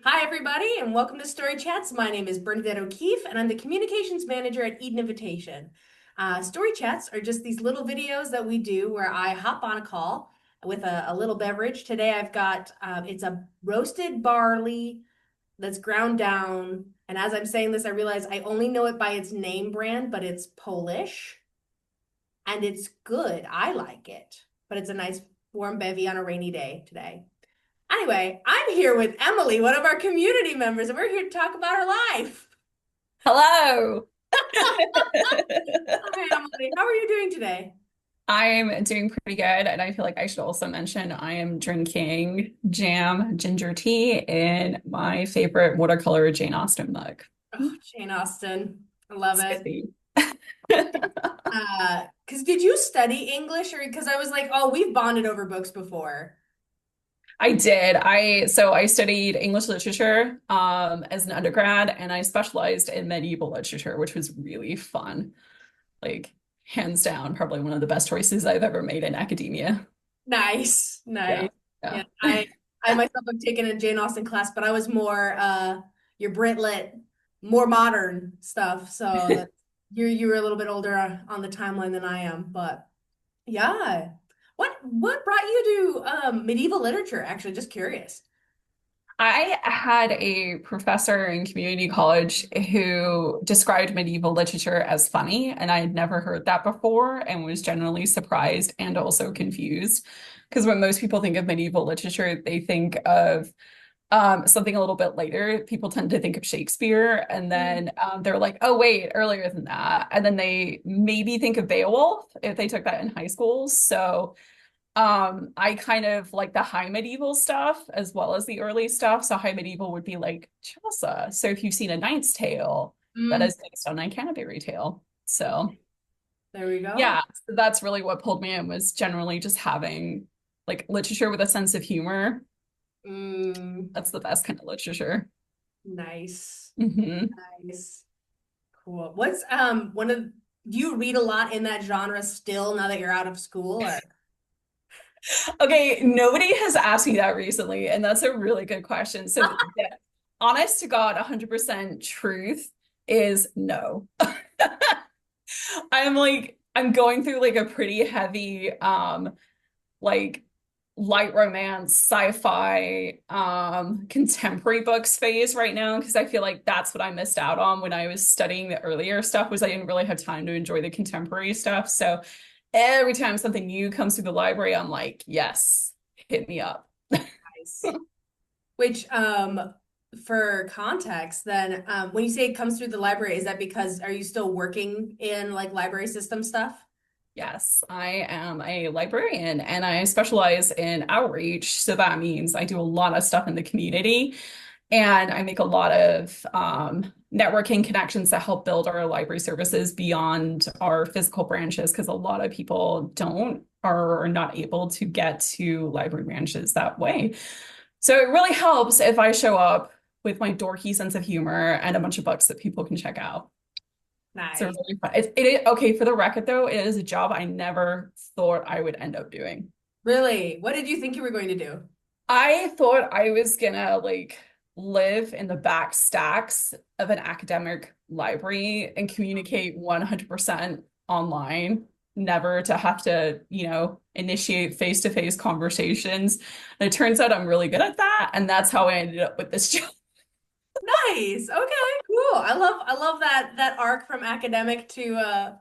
Hi, everybody, and welcome to Story Chats. My name is Bernadette O'Keefe, and I'm the Communications Manager at Eden Invitation. Story Chats are just these little videos that we do where I hop on a call with a little beverage. Today I've got, it's a roasted barley that's ground down. And as I'm saying this, I realize I only know it by its name brand, but it's Polish, and it's good. I like it, but it's a nice warm bevy on a rainy day today. Anyway, I'm here with Emily, one of our community members, and we're here to talk about her life. Hello. Hi, Emily. How are you doing today? I'm doing pretty good, and I feel like I should also mention I am drinking jam ginger tea in my favorite watercolor Jane Austen mug. Oh, Jane Austen. I love it. Spiffy. Because did you study English or because I was like, oh, we've bonded over books before. I did. I studied English literature as an undergrad, and I specialized in medieval literature, which was really fun. Like hands down, probably one of the best choices I've ever made in academia. Nice, Yeah. nice. Yeah. Yeah, I myself have taken a Jane Austen class, but I was more your Brit Lit, more modern stuff. So that you were a little bit older on the timeline than I am, but yeah. What brought you to medieval literature? Actually, just curious. I had a professor in community college who described medieval literature as funny, and I had never heard that before and was generally surprised and also confused. Because when most people think of medieval literature, they think of something a little bit later. People tend to think of Shakespeare, and then they're like, oh, wait, earlier than that. And then they maybe think of Beowulf if they took that in high school. So I kind of like the high medieval stuff as well as the early stuff. So high medieval would be like Chaucer. So if you've seen A Knight's Tale, that Mm, is based on a Canterbury Tale. So there we go. yeah, so that's really what pulled me in was generally just having like literature with a sense of humor. Mm, That's the best kind of literature. nice. Hmm. Nice. Cool. What's one of do you read a lot in that genre still now that you're out of school or Okay, nobody has asked me that recently, and that's a really good question. So the honest to God, 100% truth is no. I'm going through like a pretty heavy like light romance, sci-fi, contemporary books phase right now because I feel like that's what I missed out on when I was studying the earlier stuff was I didn't really have time to enjoy the contemporary stuff. So every time something new comes through the library, I'm like, yes, hit me up. nice? Which for context, then when you say it comes through the library, is that because are you still working in like library system stuff? Yes, I am a librarian and I specialize in outreach. So that means I do a lot of stuff in the community and I make a lot of networking connections that help build our library services beyond our physical branches because a lot of people don't or are not able to get to library branches that way. So it really helps if I show up with my dorky sense of humor and a bunch of books that people can check out. So Nice. really fun. Okay, for the record though, it is a job I never thought I would end up doing. Really? What did you think you were going to do? I thought I was gonna like live in the back stacks of an academic library and communicate 100% online, never to have to, initiate face-to-face conversations. And it turns out I'm really good at that, and that's how I ended up with this job. Nice. Okay, cool. I love that arc from academic to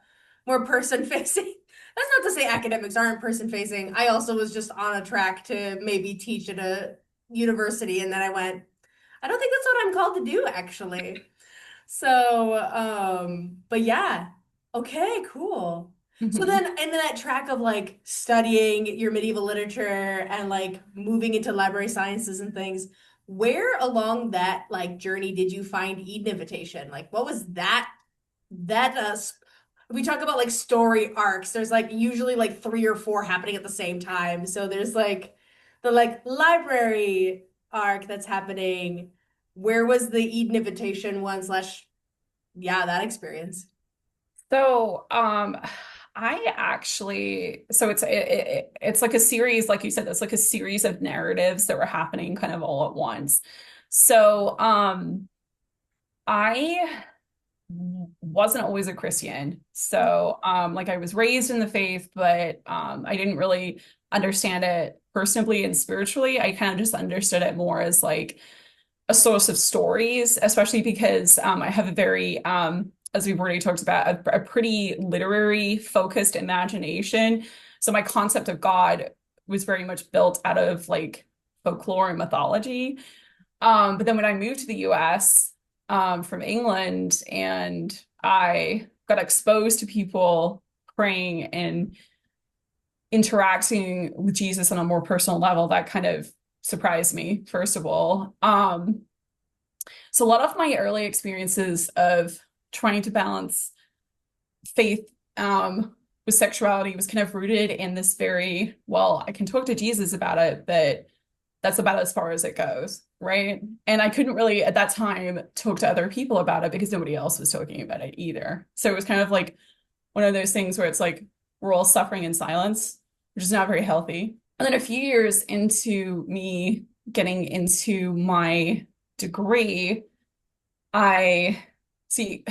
more person facing. That's not to say academics aren't person facing. I also was just on a track to maybe teach at a university and then I went, I don't think that's what I'm called to do actually. So, but yeah. Okay, cool. So Mhm. then in that track of like studying your medieval literature and like moving into library sciences and things, where along that like journey did you find Eden Invitation? Like what was that we talk about like story arcs. There's like usually like three or four happening at the same time. So there's like the like library arc that's happening. Where was the Eden Invitation one slash yeah, that experience? So, I actually, so it's like a series, like you said, it's like a series of narratives that were happening kind of all at once. So, I wasn't always a Christian. So, like I was raised in the faith, but I didn't really understand it personally and spiritually. I kind of just understood it more as like a source of stories, especially because I have a very, as we've already talked about, a pretty literary focused imagination. So my concept of God was very much built out of like folklore and mythology. But then when I moved to the US from England and I got exposed to people praying and interacting with Jesus on a more personal level, that kind of surprised me, first of all. So a lot of my early experiences of trying to balance faith with sexuality was kind of rooted in this very, well, I can talk to Jesus about it, but that's about as far as it goes, right? And I couldn't really at that time talk to other people about it because nobody else was talking about it either. So it was kind of like one of those things where it's like we're all suffering in silence, which is not very healthy. And then a few years into me getting into my degree, I see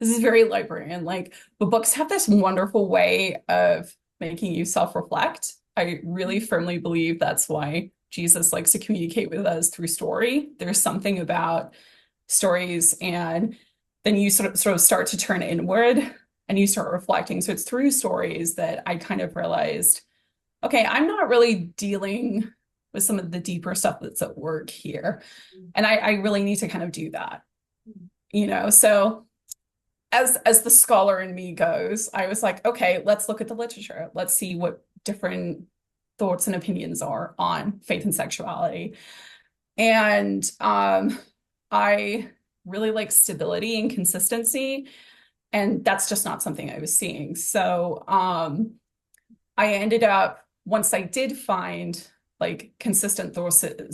this is very librarian like, but books have this wonderful way of making you self-reflect. I really firmly believe that's why Jesus likes to communicate with us through story. There's something about stories, and then you sort of start to turn inward and you start reflecting. So it's through stories that I kind of realized, okay, I'm not really dealing with some of the deeper stuff that's at work here. And I really need to kind of do that, you know? So as the scholar in me goes, I was like, okay, let's look at the literature. Let's see what different thoughts and opinions are on faith and sexuality. And I really like stability and consistency, and that's just not something I was seeing. So I ended up, once I did find like consistent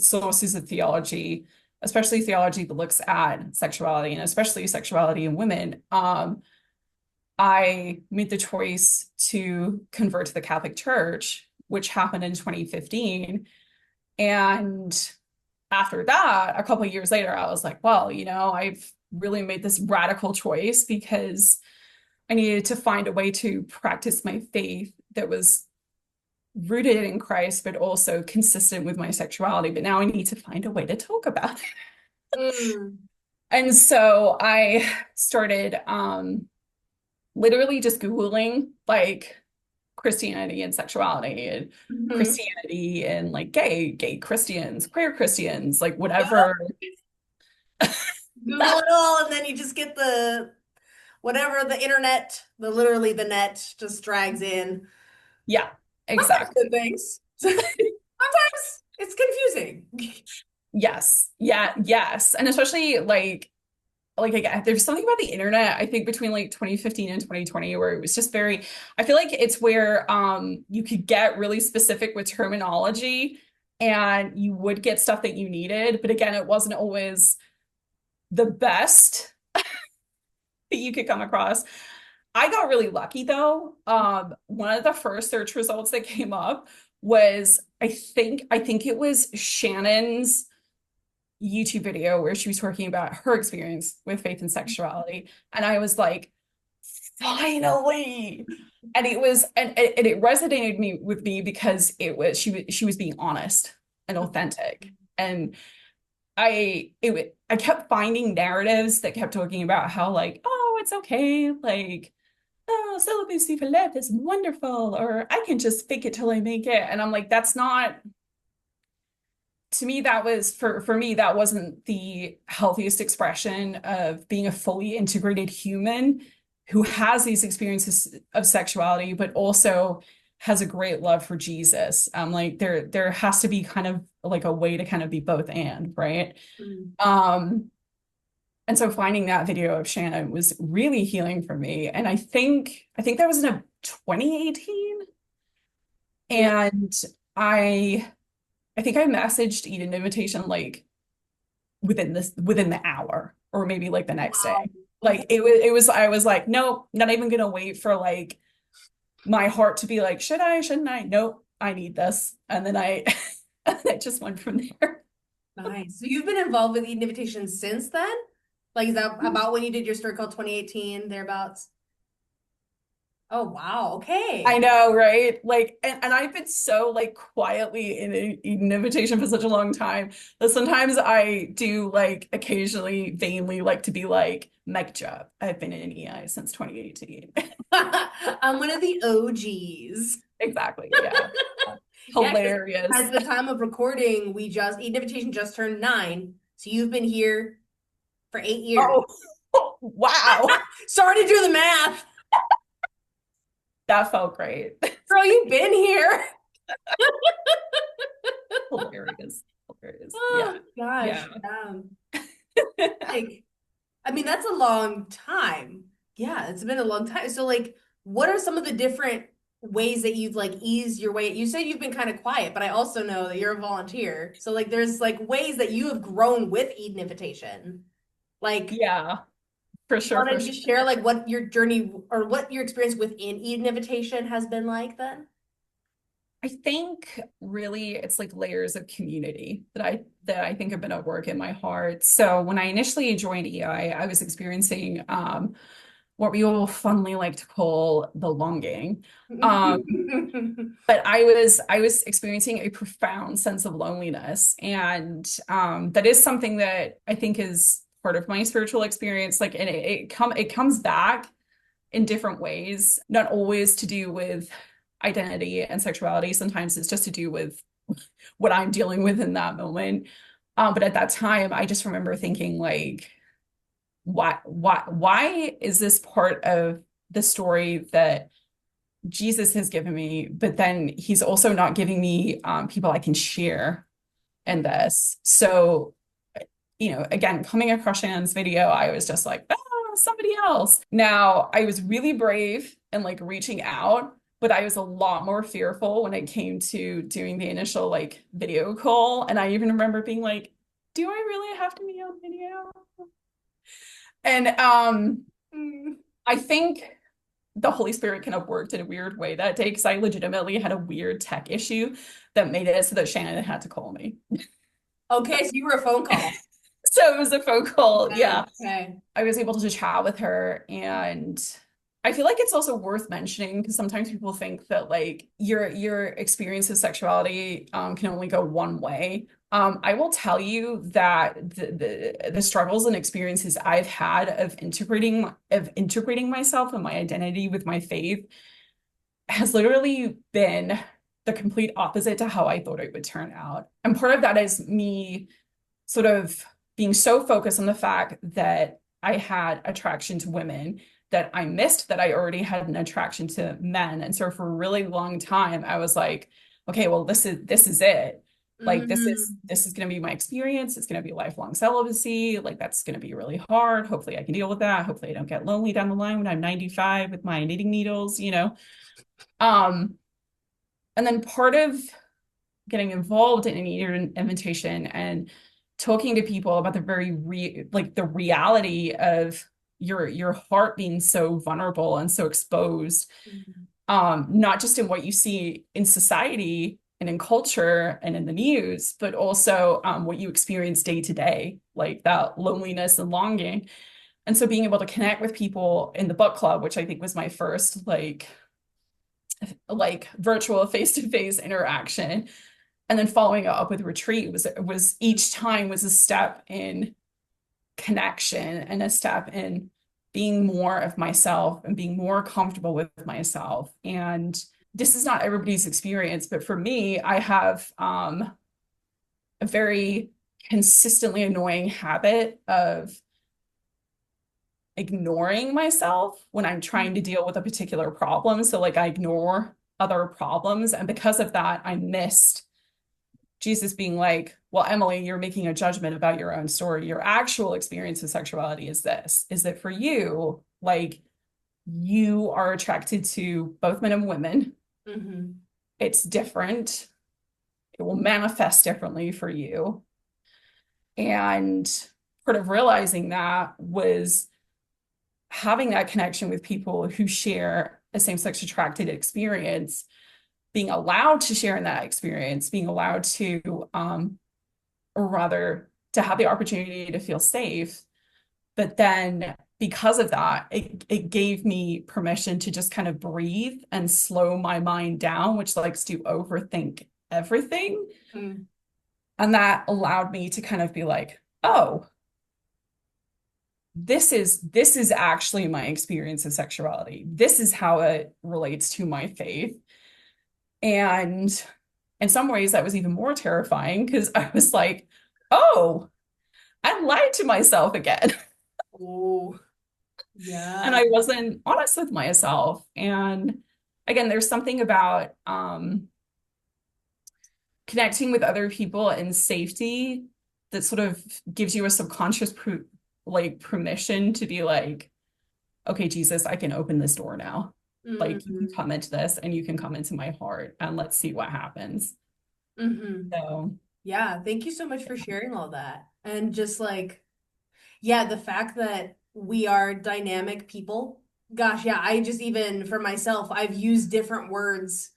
sources of theology, especially theology that looks at sexuality and especially sexuality in women, I made the choice to convert to the Catholic Church, which happened in 2015. And after that, a couple of years later, I was like, well, you know, I've really made this radical choice because I needed to find a way to practice my faith that was rooted in Christ, but also consistent with my sexuality. But now I need to find a way to talk about it. Mm. And so I started literally just Googling like Christianity and sexuality and Mhm. Christianity and like gay Christians, queer Christians, like Yep. whatever. Google it all, and then you just get the whatever the internet, the literally the net just drags in. Yeah, Sometimes good exactly. things. Sometimes it's confusing. Yes. Yeah, yes. And especially like again, there's something about the internet, I think between like 2015 and 2020 where it was just very, I feel like it's where you could get really specific with terminology and you would get stuff that you needed. But again, it wasn't always the best that you could come across. I got really lucky though. One of the first search results that came up was I think it was Shannon's YouTube video where she was talking about her experience with faith and sexuality. And I was like, finally. And it resonated with me because she was being honest and authentic. And I kept finding narratives that kept talking about how like, oh, it's okay, like, oh, celibacy for life is wonderful, or I can just fake it till I make it. And I'm like, that's not, to me, that was for me, that wasn't the healthiest expression of being a fully integrated human who has these experiences of sexuality, but also has a great love for Jesus. Like there has to be kind of like a way to kind of be both and, right? Mm. Um, and so finding that video of Shannon was really healing for me. And I think that was in a 2018. Yeah. And I I think I messaged Eden invitation like within the hour or maybe like the next Wow. day. Like it was I was like, nope, not even gonna wait for like my heart to be like, shouldn't I? Nope, I need this. And then I I just went from there. Nice. So you've been involved with Eden Invitation since then? Like, is that about when you did your story called 2018, thereabouts? Oh, wow. I Okay. know, right? Like, and I've been so like quietly in an invitation for such a long time that sometimes I do like occasionally vainly like to be like, Meg job. I've been in EI since 2018. I'm one of the OGs. Exactly. Yeah. Yeah, because Hilarious. at the time of recording, Eden Invitation just turned 9. So you've been here for 8 years. Oh, wow. Sorry to do the math. That felt great. Girl, you've been here. Hilarious. Hilarious. Yeah. Oh gosh. Yeah. Like, I mean, that's a long time. Yeah, it's been a long time. So, like, what are some of the different ways that you've like eased your way? You said you've been kind of quiet, but I also know that you're a volunteer. So, like, there's like ways that you have grown with Eden Invitation. Like, Yeah, for you sure, want for to sure. just share like what your journey or what your experience within Eden Invitation has been like then? I think really it's like layers of community that I think have been at work in my heart. So when I initially joined EI, I was experiencing what we all fondly like to call the longing. Um, but I was experiencing a profound sense of loneliness, and that is something that I think is part of my spiritual experience. Like, and it comes back in different ways, not always to do with identity and sexuality. Sometimes it's just to do with what I'm dealing with in that moment. But at that time, I just remember thinking like, why is this part of the story that Jesus has given me, but then he's also not giving me people I can share in this. So, again, coming across Shannon's video, I was just like, somebody else. Now, I was really brave and like reaching out, but I was a lot more fearful when it came to doing the initial like video call. And I even remember being like, do I really have to be on video? And Mm. I think the Holy Spirit kind of worked in a weird way that day because I legitimately had a weird tech issue that made it so that Shannon had to call me. Okay, so you were a phone call. So it was a phone call. Yeah, Yeah. okay. I was able to chat with her, and I feel like it's also worth mentioning because sometimes people think that like your experience of sexuality can only go one way. I will tell you that the struggles and experiences I've had of integrating myself and my identity with my faith has literally been the complete opposite to how I thought it would turn out. And part of that is me sort of being so focused on the fact that I had attraction to women that I missed that I already had an attraction to men. And so for a really long time, I was like, okay, well, this is it. Like this is Hmm. this is going to be my experience. It's going to be lifelong celibacy. Like that's going to be really hard. Hopefully I can deal with that. Hopefully I don't get lonely down the line when I'm 95 with my knitting needles. Um, and then part of getting involved in an eater invitation and talking to people about the reality of your heart being so vulnerable and so exposed, not just in what you see in society and in culture and in the news, but also what you experience day to day, like that loneliness and longing. And so being able to connect with people in the book club, which I think was my first like virtual face-to-face interaction, and then following it up with retreat was each time was a step in connection and a step in being more of myself and being more comfortable with myself. And this is not everybody's experience, but for me, I have a very consistently annoying habit of ignoring myself when I'm trying to deal with a particular problem. So like I ignore other problems. And because of that, I missed Jesus being like, well, Emily, you're making a judgment about your own story. Your actual experience of sexuality is this, is that for you, like you are attracted to both men and women. Hmm. It's different. It will manifest differently for you. And part of realizing that was having that connection with people who share a same-sex attracted experience, being allowed to share in that experience, being allowed to or rather to have the opportunity to feel safe. But then because of that, it gave me permission to just kind of breathe and slow my mind down, which likes to overthink everything. Mm, And that allowed me to kind of be like, oh, this is actually my experience of sexuality. This is how it relates to my faith. And in some ways that was even more terrifying because I was like, oh, I lied to myself again. oh, And yeah. I wasn't honest with myself. And again, there's something about connecting with other people in safety that sort of gives you a subconscious permission to be like, okay, Jesus, I can open this door now. Like you can Mm-hmm. come into this and you can come into my heart and let's see what happens. Mm-hmm. So, Yeah, thank you so much for sharing all that. And just like, yeah, the fact that we are dynamic people. Gosh, yeah, I just even for myself, I've used different words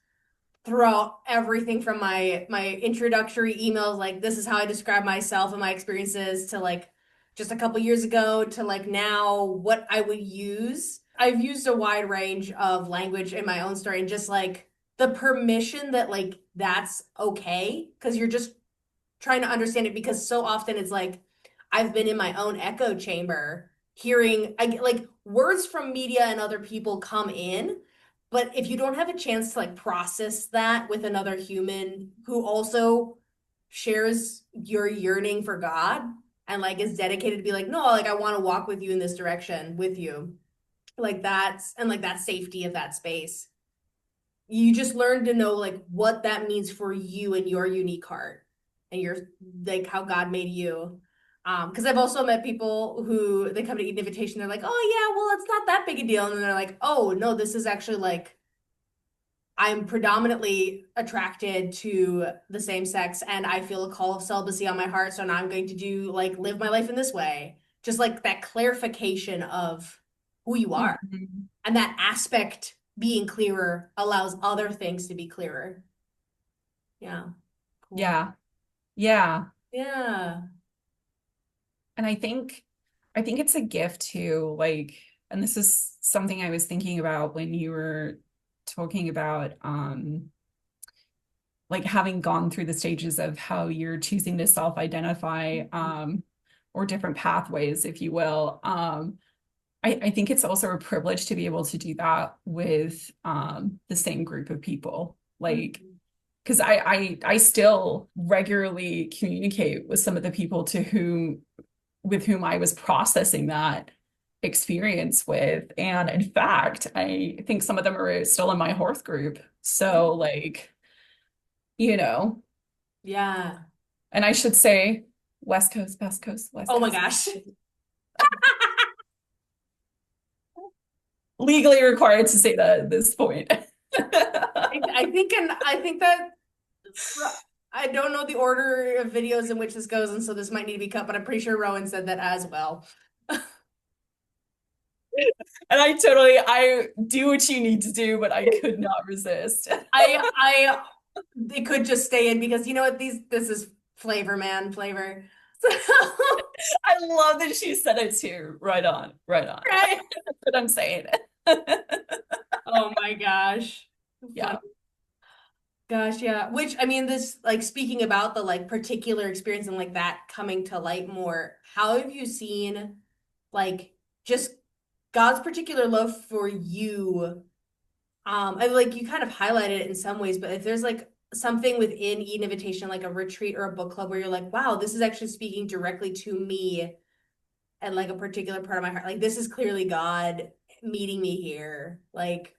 throughout everything from my introductory emails, like this is how I describe myself and my experiences, to like just a couple years ago to like now what I would use. I've used a wide range of language in my own story and just like the permission that like that's okay because you're just trying to understand it because so often it's like I've been in my own echo chamber hearing I get like words from media and other people come in, but if you don't have a chance to like process that with another human who also shares your yearning for God and like is dedicated to be like, no, like I want to walk with you in this direction with you. Like that's and like that safety of that space. You just learn to know like what that means for you and your unique heart and your like how God made you. Because I've also met people who they come to eat an invitation, they're like, oh yeah, well, it's not that big a deal. And then they're like, oh no, this is actually like I'm predominantly attracted to the same sex and I feel a call of celibacy on my heart. So now I'm going to do like live my life in this way. Just like that clarification of who you are. mhm. And that aspect being clearer allows other things to be clearer. Yeah. Cool. Yeah, yeah. Yeah. And I think it's a gift too, like, and this is something I was thinking about when you were talking about like having gone through the stages of how you're choosing to self-identify or different pathways, if you will. I think it's also a privilege to be able to do that with the same group of people. Like, Mhm. because I still regularly communicate with some of the people to whom with whom I was processing that experience with. And in fact, I think some of them are still in my Hearth group. So like, you know, Yeah. and I should say West Coast, West Coast, West Oh my Coast. gosh. Legally required to say that at this point. I think that I don't know the order of videos in which this goes, and so this might need to be cut, but I'm pretty sure Rowan said that as well. And I do what you need to do, but I could not resist. I it could just stay in because you know what this is flavor man flavor. So I love that she said it too. Right on, right on. right. That's what I'm saying. Oh my gosh. Fun. Yeah. Gosh, yeah. Which I mean, this like speaking about the like particular experience and like that coming to light more, how have you seen like just God's particular love for you? I like you kind of highlighted it in some ways, but if there's like something within Eden Invitation, like a retreat or a book club where you're like, wow, this is actually speaking directly to me and like a particular part of my heart. Like this is clearly God meeting me here. Like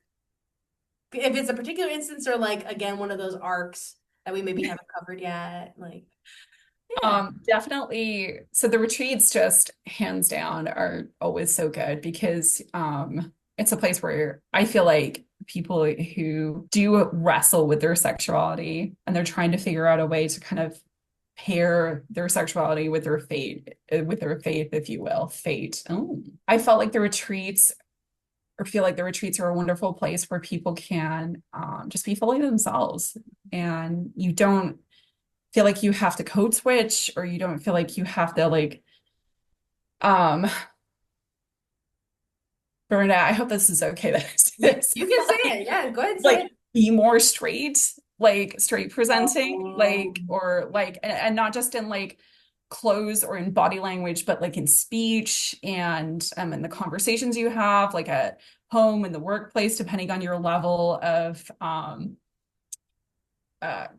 if it's a particular instance or like again one of those arcs that we maybe haven't covered yet, like yeah. Definitely. So the retreats just hands down are always so good because it's a place where I feel like people who do wrestle with their sexuality and they're trying to figure out a way to kind of pair their sexuality with their faith, if you will, fate. Oh. I felt like the retreats or feel like the retreats are a wonderful place where people can just be fully themselves and you don't feel like you have to code switch, or you don't feel like you have to like um Bernadette, I hope this is okay that I say this. You can say it. Yeah, go ahead and say Like it. be more straight, like straight presenting, Oh. like or like and not just in like clothes or in body language, but like in speech and in the conversations you have, like at home in the workplace, depending on your level of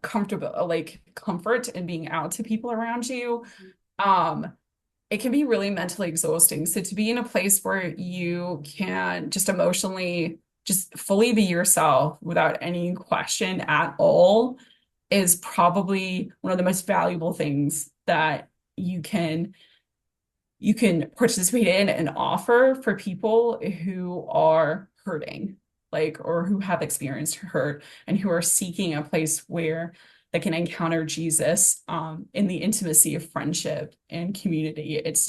comfortable like comfort in being out to people around you. Um it can be really mentally exhausting. So to be in a place where you can just emotionally just fully be yourself without any question at all is probably one of the most valuable things that you can participate in and offer for people who are hurting, like, or who have experienced hurt and who are seeking a place where they can encounter Jesus, in the intimacy of friendship and community. It's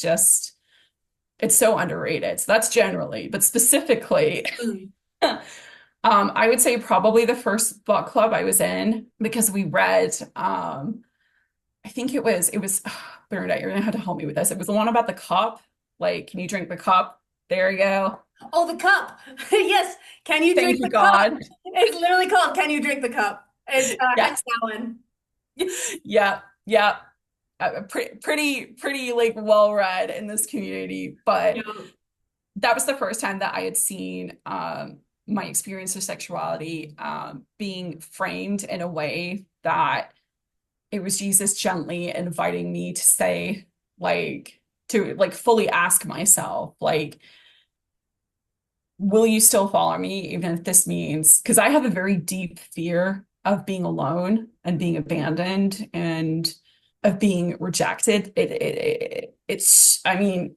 so underrated. So that's generally, but specifically, Mm. I would say probably the first book club I was in because we read, I think it was Bernadette, you're gonna have to help me with this. It was the one about the cup. Like, can you drink the cup? There you go. Oh, the cup. Yes. Can you Thank drink you, the cup? God. It's literally called Can You Drink the Cup? It's Hank Yes. Allen. Yeah. Yeah. Pretty like well read in this community. But Yeah. that was the first time that I had seen my experience of sexuality being framed in a way that it was Jesus gently inviting me to say, like, to like fully ask myself, like, will you still follow me even if this means, because I have a very deep fear of being alone and being abandoned and of being rejected. It's, I mean,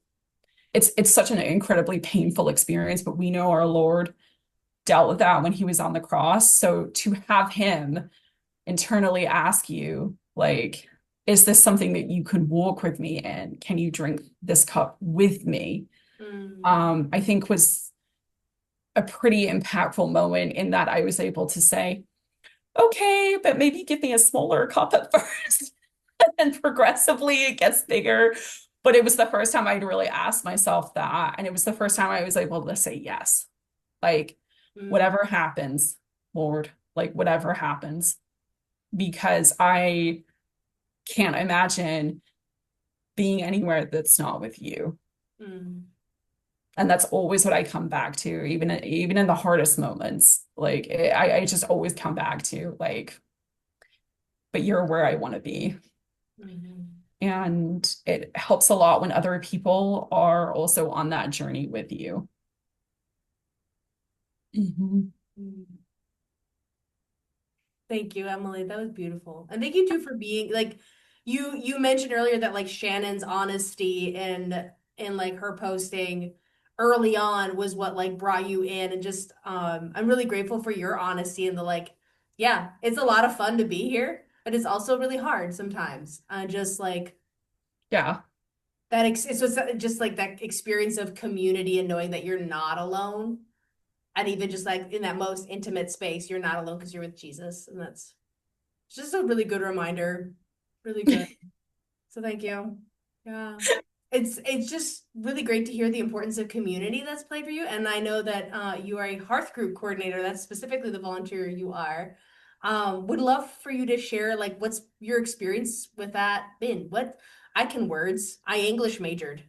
it's such an incredibly painful experience, but we know our Lord dealt with that when he was on the cross. So to have him internally ask you, like, is this something that you could walk with me in? Can you drink this cup with me? Mm, I think was a pretty impactful moment in that I was able to say, okay, but maybe give me a smaller cup at first. And progressively it gets bigger. But it was the first time I'd really asked myself that. And it was the first time I was able to say yes. Like, mm, whatever happens, Lord, like, whatever happens, because I can't imagine being anywhere that's not with you. mm, And that's always what I come back to, even in the hardest moments. Like I just always come back to like, but you're where I want to be. mm, And it helps a lot when other people are also on that journey with you. Mhm. mm. Thank you, Emily. That was beautiful. And thank you too for being like you mentioned earlier that like Shannon's honesty and like her posting early on was what like brought you in and just I'm really grateful for your honesty and the like yeah, it's a lot of fun to be here, but it's also really hard sometimes. Just like Yeah. that it's just like that experience of community and knowing that you're not alone. And even just like in that most intimate space, you're not alone because you're with Jesus. And that's it's just a really good reminder. Really good. So thank you. Yeah. It's just really great to hear the importance of community that's played for you. And I know that you are a Hearth Group Coordinator. That's specifically the volunteer you are. Would love for you to share like what's your experience with that been? What I can words. I English majored.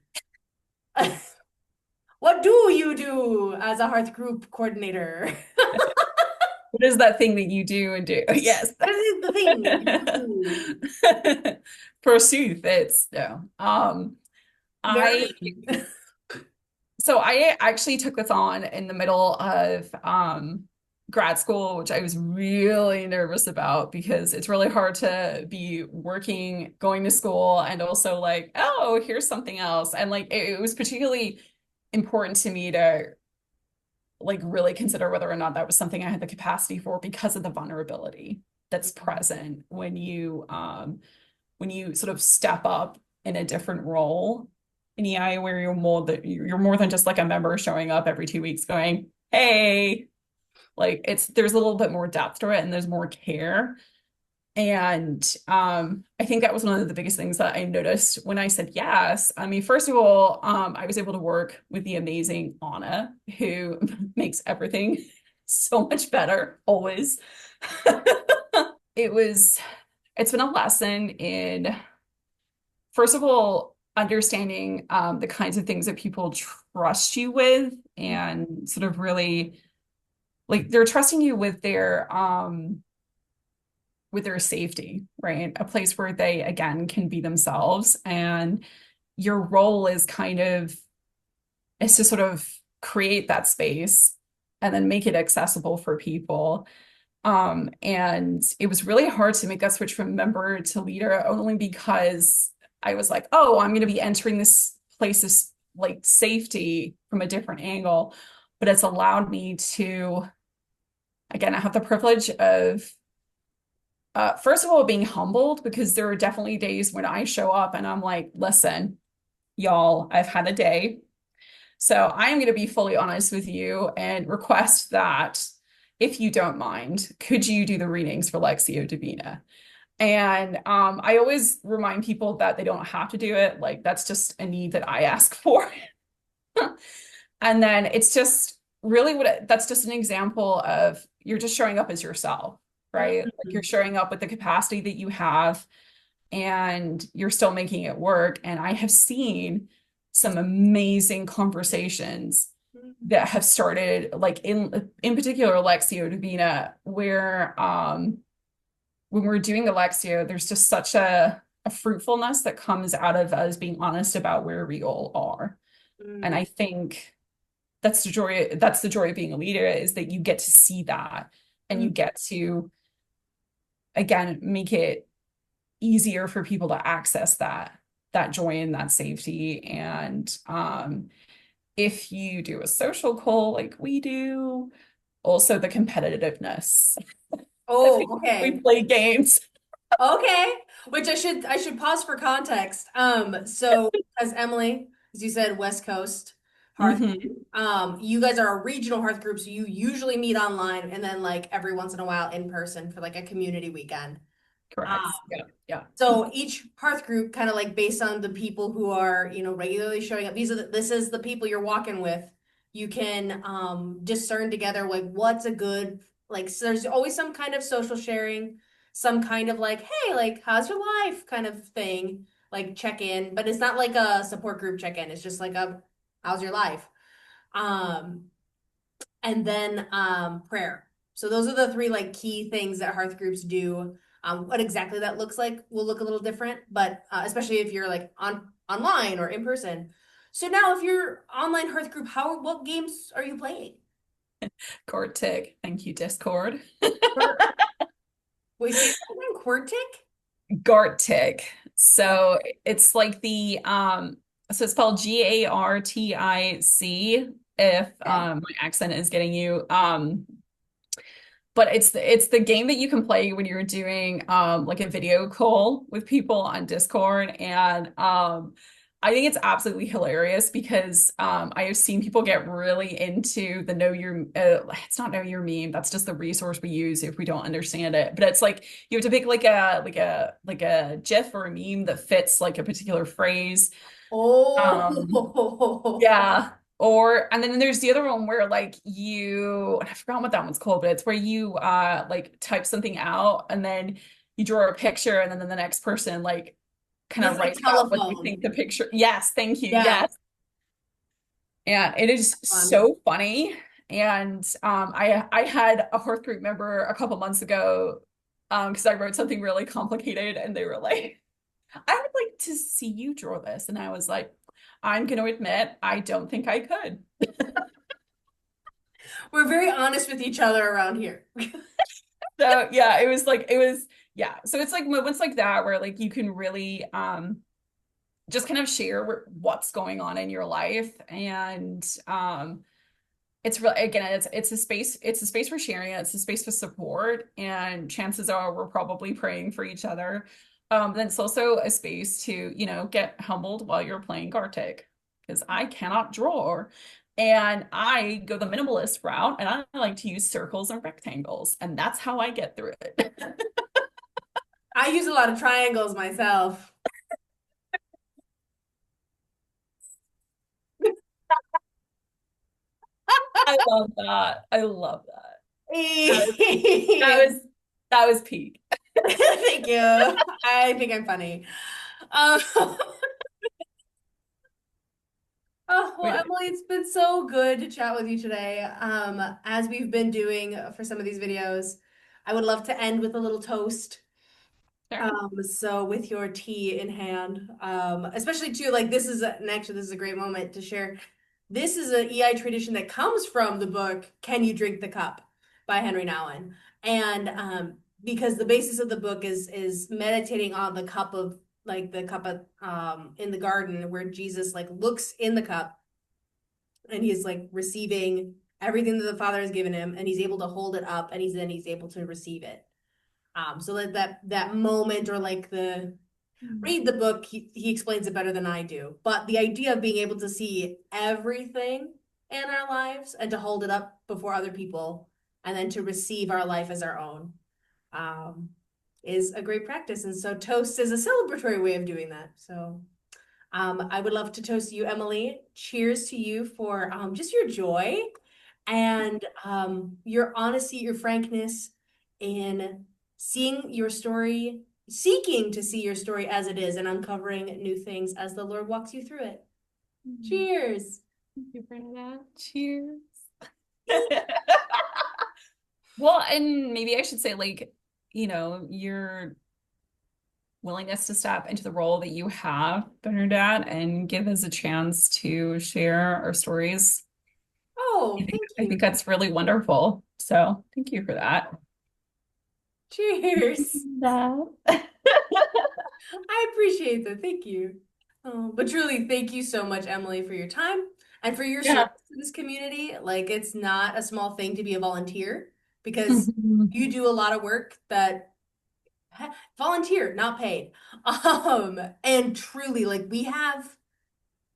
What do you do as a Hearth Group Coordinator? What is that thing that you do and do? Yes. What is the thing you do? Forsooth, it's no. I Very. So I actually took this on in the middle of grad school, which I was really nervous about because it's really hard to be working, going to school, and also like, oh, here's something else. And like it was particularly important to me to like really consider whether or not that was something I had the capacity for because of the vulnerability that's present when you sort of step up in a different role in EI where you're more than just like a member showing up every 2 weeks going, hey, like it's there's a little bit more depth to it and there's more care. And I think that was one of the biggest things that I noticed when I said yes. I mean, first of all, I was able to work with the amazing Anna, who makes everything so much better always. It was, it's been a lesson in, first of all, understanding the kinds of things that people trust you with and sort of really like they're trusting you with their safety, right? A place where they again can be themselves. And your role is to sort of create that space and then make it accessible for people. And it was really hard to make that switch from member to leader only because I was like, oh, I'm going to be entering this place of like safety from a different angle. But it's allowed me to, again, I have the privilege of, first of all, being humbled because there are definitely days when I show up and I'm like, listen, y'all, I've had a day. So I am going to be fully honest with you and request that if you don't mind, could you do the readings for Lexio Divina? And I always remind people that they don't have to do it. Like that's just a need that I ask for. And then it's just really that's just an example of you're just showing up as yourself, right? Like you're Mhm. showing up with the capacity that you have and you're still making it work. And I have seen some amazing conversations that have started like in particular Alexio Divina, where when we're doing Alexio, there's just such a fruitfulness that comes out of us being honest about where we all are. And Mm. I think that's the joy of being a leader is that you get to see that and you Mm. get to again make it easier for people to access that joy and that safety. And if you do a social call like we do, also the competitiveness. Oh, We okay. play games. Okay. Which I should pause for context. So as Emily, as you said, West Coast Hearth. Hmm. You guys are a regional Hearth group, so you usually meet online and then like every once in a while in person for like a community weekend. Correct. Yeah. Yeah. So each Hearth group kind of like based on the people who are, regularly showing up. This is the people you're walking with. You can discern together like what's a good like so there's always some kind of social sharing, some kind of like, hey, like how's your life kind of thing, like check in, but it's not like a support group check in. It's just like a how's your life? Um and then prayer. So those are the three like key things that hearth groups do. What exactly that looks like will look a little different, but especially if you're like online or in person. So now if you're online hearth group, what games are you playing? Cortic. Thank you, Discord. Or wait, say that again, Quartic? Gartic. So it's like so it's spelled Gartic if Okay. my accent is getting you. But it's the game that you can play when you're doing like a video call with people on Discord. And I think it's absolutely hilarious because I have seen people get really into the know your it's not know your meme, that's just the resource we use if we don't understand it. But it's like you have to pick like a GIF or a meme that fits like a particular phrase. Um Oh, yeah. Or and then there's the other one where like I forgot what that one's called, but it's where you like type something out and then you draw a picture and then the next person like kind that's of like writes out what they telephone. think the picture. Yes, thank you. Yeah, Yes. And it is fun. so funny. And I had a Hearth group member a couple months ago because I wrote something really complicated and they were like, I would like to see you draw this. And I was like, I'm going to admit, I don't think I could. We're very honest with each other around here. So yeah, yeah. So it's like moments like that where like you can really just kind of share what's going on in your life. And it's really again it's a space for sharing it. It's a space for support. And chances are we're probably praying for each other. Then it's also a space to, get humbled while you're playing Gartic. Because I cannot draw. And I go the minimalist route and I like to use circles and rectangles. And that's how I get through it. I use a lot of triangles myself. I love that. I love that. That was that Thank was that was peak. you. I think I'm funny. Um, oh, well, Wait, Emily, it's been so good to chat with you today. As we've been doing for some of these videos, I would love to end with a little toast. sure. So with your tea in hand, especially too, like this is and actually this is a great moment to share. This is a EI tradition that comes from the book "Can You Drink the Cup" by Henry Nouwen, and because the basis of the book is meditating on the cup of like the cup of in the garden where Jesus like looks in the cup and he's like receiving everything that the Father has given him, and he's able to hold it up, and he's able to receive it. So that moment or like the read the book, he explains it better than I do. But the idea of being able to see everything in our lives and to hold it up before other people and then to receive our life as our own um, is a great practice. And so toast is a celebratory way of doing that. So I would love to toast you, Emily. Cheers to you for just your joy and your honesty, your frankness in seeing your story, seeking to see your story as it is, and uncovering new things as the Lord walks you through it. Cheers. Thank you for that. Cheers. Well, and maybe I should say, like, your willingness to step into the role that you have, Bernadette, and give us a chance to share our stories. Oh, thank I think you. that's really wonderful. So thank you for that. Cheers. No. I appreciate that. Thank you. Oh, but truly, thank you so much, Emily, for your time and for your Yeah. service to this community. Like, it's not a small thing to be a volunteer because Mhm. you do a lot of work that volunteer, not paid. And truly, like we have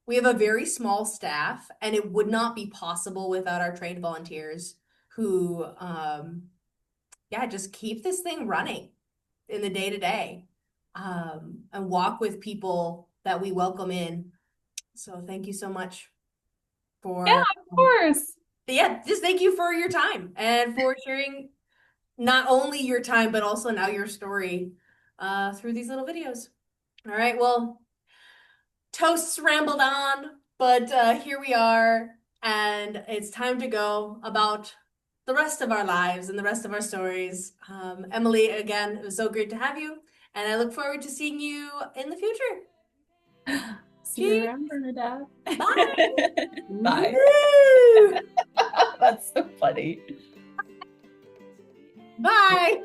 a very small staff, and it would not be possible without our trained volunteers who yeah, just keep this thing running in the day to day and walk with people that we welcome in. So thank you so much Yeah, for, of course. yeah, just thank you for your time and for sharing not only your time, but also now your story through these little videos. All right, well, toasts rambled on, but here we are, and it's time to go about the rest of our lives and the rest of our stories. Emily, again, it was so great to have you, and I look forward to seeing you in the future. See you Cheers. around, Bernadette. Bye. Bye. Woo! That's so funny. Bye.